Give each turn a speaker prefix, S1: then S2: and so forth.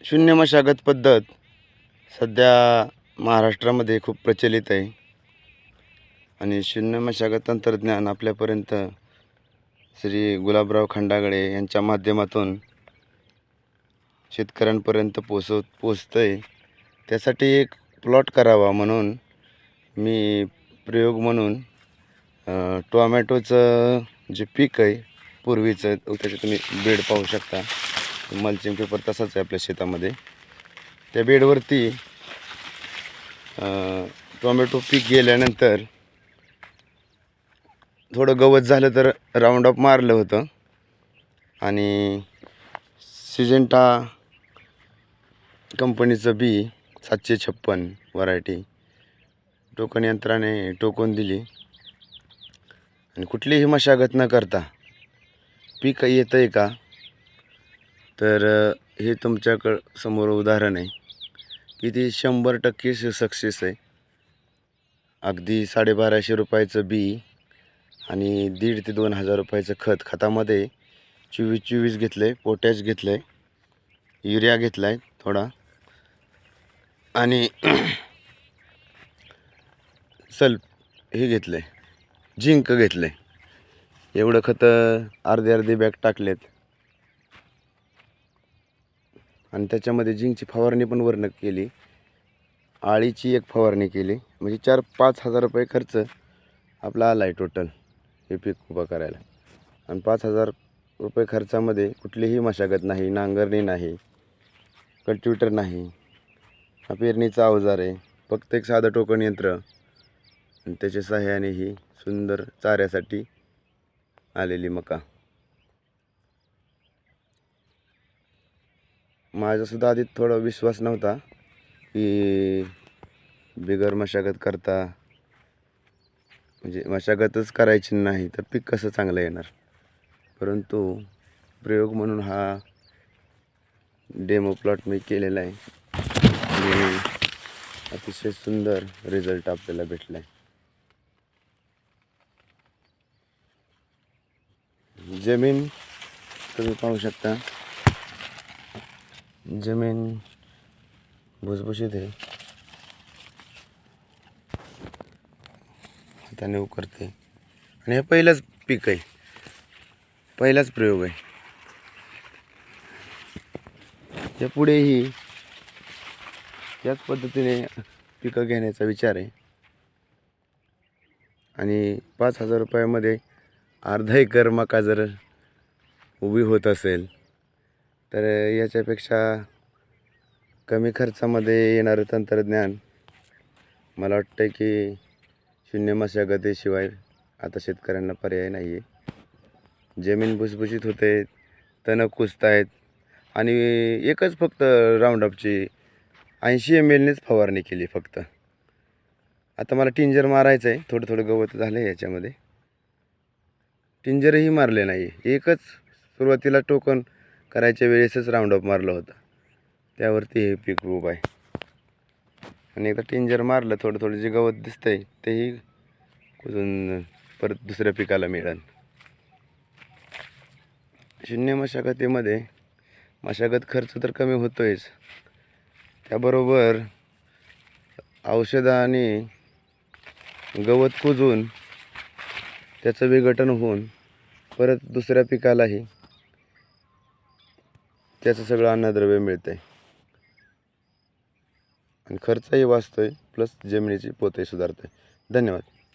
S1: शून्य मशागत पद्धत सध्या महाराष्ट्रामध्ये खूप प्रचलित आहे आणि शून्य मशागत तंत्रज्ञान आपल्यापर्यंत श्री गुलाबराव खंडागळे यांच्या माध्यमातून शेतकऱ्यांपर्यंत पोचतं आहे. त्यासाठी एक प्लॉट करावा म्हणून मी प्रयोग म्हणून टोमॅटोचं जे पीक आहे पूर्वीचं त्याचे तुम्ही बेड पाहू शकता. मल्चिंग पेपर तसाच आहे आपल्या शेतामध्ये. त्या बेडवरती टोमॅटो पीक गेल्यानंतर थोडं गवत झालं तर राऊंड अप मारलं होतं आणि सिजेंटा कंपनीचं बी 756 व्हरायटी टोकन यंत्राने टोकून दिली आणि कुठलीही मशागत न करता पीक येतं आहे का, तर हे तुमच्याकडं समोर उदाहरण आहे की ती 100% सक्सेस आहे. अगदी 1250 रुपयाचं बी आणि 1,500 ते 2,000 रुपयाचं खतामध्ये 24-24 घेतलं आहे, पोटॅश घेतलं आहे, युरिया घेतला आहे थोडा आणि सल्फ हे घेतलं आहे, झिंक घेतलं आहे. एवढं खतं अर्धी बॅग टाकलेत आणि त्याच्यामध्ये झिंकची फवारणी पण वरनं केली, आळीची एक फवारणी केली. म्हणजे 4-5 हजार रुपये खर्च आपला आला आहे टोटल हे पीक उभं करायला. आणि 5,000 रुपये खर्चामध्ये कुठलीही मशागत नाही, नांगरणी नाही, कल्टिवेटर नाही, पेरणीचा अवजार आहे, फक्त एक साधं टोकन यंत्र आणि त्याच्या सहाय्याने ही सुंदर चाऱ्यासाठी आलेली मका. माझासुद्धा आधी थोडा विश्वास नव्हता की बिगर मशागत करता म्हणजे मशागतच करायची नाही तर पीक कसं चांगलं येणार. परंतु प्रयोग म्हणून हा डेमो प्लॉट मी केलेला आहे आणि अतिशय सुंदर रिझल्ट आपल्याला भेटला आहे. जमीन तुम्ही पाहू शकता, जमीन भुसभुशीत आहे, हाताने उकरते आणि हे पहिलंच पीक आहे, पहिलाच प्रयोग आहे. यापुढेही याच पद्धतीने पिकं घेण्याचा विचार आहे आणि 5,000 रुपयामध्ये अर्धा एकर मका जर उभी होत असेल तर याच्यापेक्षा कमी खर्चामध्ये येणारं तंत्रज्ञान मला वाटतं की शून्य मशागतीशिवाय आता शेतकऱ्यांना पर्याय नाही आहे. जमीन भुसभुशीत होते, तण कुजत आहेत आणि एकच फक्त राऊंडअपची 80 ml फवारणी केली फक्त. आता मला टिंजर मारायचं आहे, थोडं गवत झालं आहे याच्यामध्ये, टिंजरही मारले नाही. एकच सुरुवातीला टोकन करायच्या वेळेसच राऊंडअप मारलं होतं, त्यावरती हे पीक उभं आहे. आणि एकदा टिंजर मारलं थोडं जे गवत दिसतंय तेही कुजून परत दुसऱ्या पिकाला मिळेल. शून्य मशागतीमध्ये मशागत खर्च तर कमी होतोयच, त्याबरोबर औषधं आणि गवत कुजून त्याचं विघटन होऊन परत दुसऱ्या पिकालाही त्याचं सगळं अन्नद्रव्य मिळतं आहे आणि खर्चही वाचतोय, प्लस जमिनीची पोतही सुधारते. धन्यवाद.